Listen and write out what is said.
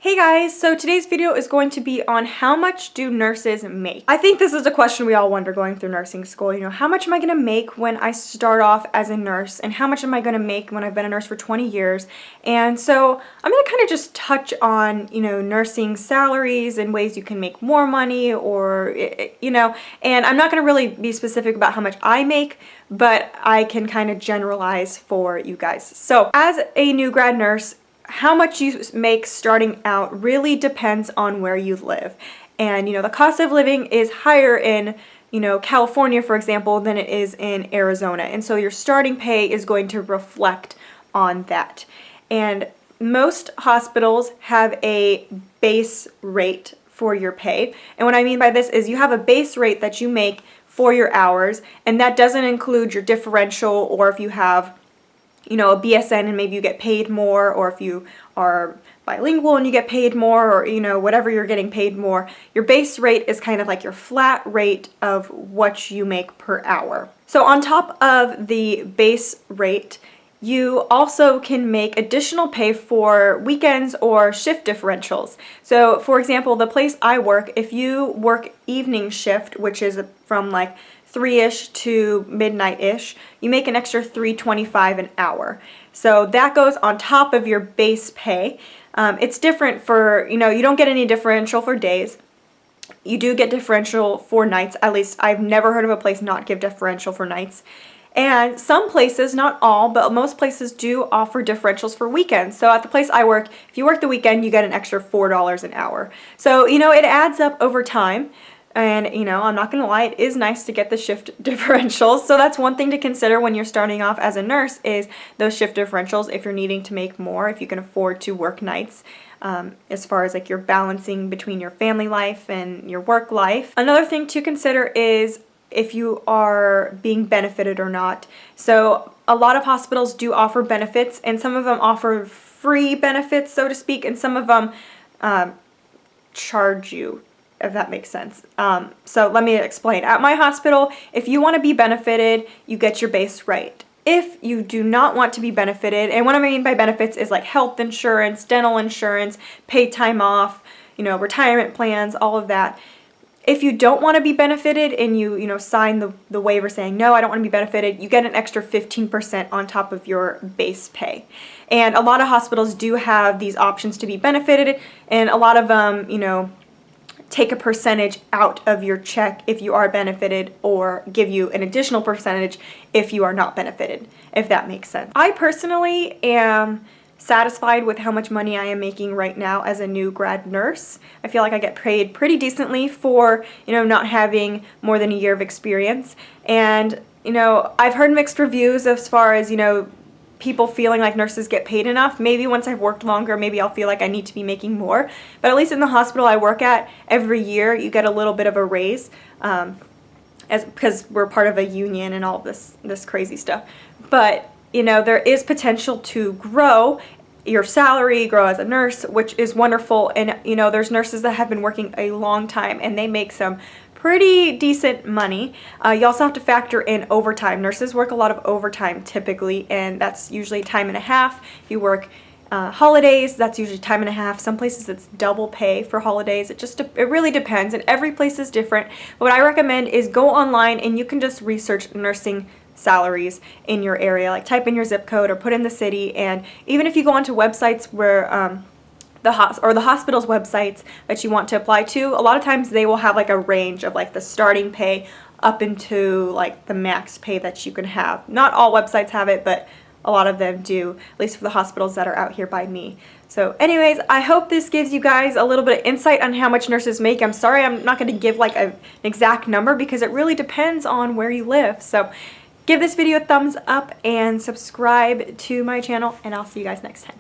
Hey guys, so today's video is going to be on how much do nurses make? I think this is a question we all wonder going through nursing school. How much am I going to make when I start off as a nurse, and how much am I going to make when I've been a nurse for 20 years? And so I'm going to kind of just touch on, nursing salaries and ways you can make more money, or, and I'm not going to really be specific about how much I make, but I can kind of generalize for you guys. So as a new grad nurse, how much you make starting out really depends on where you live. And, the cost of living is higher in, California, for example, than it is in Arizona. And so your starting pay is going to reflect on that. And most hospitals have a base rate for your pay. And what I mean by this is you have a base rate that you make for your hours, and that doesn't include your differential, or if you have a BSN and maybe you get paid more, or if you are bilingual and you get paid more, or whatever you're getting paid more. Your base rate is kind of like your flat rate of what you make per hour. So on top of the base rate, you also can make additional pay for weekends or shift differentials. So for example, the place I work, if you work evening shift, which is from like 3-ish to midnight-ish, you make an extra $3.25 an hour. So that goes on top of your base pay. It's different for, you don't get any differential for days. You do get differential for nights. At least I've never heard of a place not give differential for nights. And some places, not all, but most places do offer differentials for weekends. So at the place I work, if you work the weekend, you get an extra $4 an hour. So, it adds up over time. And, I'm not going to lie, it is nice to get the shift differentials. So that's one thing to consider when you're starting off as a nurse, is those shift differentials if you're needing to make more, if you can afford to work nights, as far as like you're balancing between your family life and your work life. Another thing to consider is if you are being benefited or not. So a lot of hospitals do offer benefits, and some of them offer free benefits, so to speak, and some of them charge you, if that makes sense. So let me explain. At my hospital, if you want to be benefited, you get your base rate. If you do not want to be benefited, and what I mean by benefits is like health insurance, dental insurance, paid time off, retirement plans, all of that. If you don't want to be benefited and you sign the waiver saying, no, I don't want to be benefited, you get an extra 15% on top of your base pay. And a lot of hospitals do have these options to be benefited, and a lot of them, take a percentage out of your check if you are benefited, or give you an additional percentage if you are not benefited, if that makes sense. I personally am satisfied with how much money I am making right now as a new grad nurse. I feel like I get paid pretty decently for, not having more than a year of experience. And, I've heard mixed reviews as far as, people feeling like nurses get paid enough. Maybe once I've worked longer, maybe I'll feel like I need to be making more. But at least in the hospital I work at, every year you get a little bit of a raise, because we're part of a union and all this crazy stuff. But there is potential to grow your salary, grow as a nurse, which is wonderful. And there's nurses that have been working a long time and they make some pretty decent money. You also have to factor in overtime. Nurses work a lot of overtime typically, and that's usually time and a half. If you work holidays, that's usually time and a half. Some places it's double pay for holidays. It really depends, and every place is different. What I recommend is go online and you can just research nursing salaries in your area. Like type in your zip code or put in the city, and even if you go onto websites where the hospital's websites that you want to apply to, a lot of times they will have like a range of like the starting pay up into like the max pay that you can have. Not all websites have it, but a lot of them do, at least for the hospitals that are out here by me. So anyways, I hope this gives you guys a little bit of insight on how much nurses make. I'm sorry I'm not going to give like an exact number, because it really depends on where you live. So give this video a thumbs up and subscribe to my channel, and I'll see you guys next time.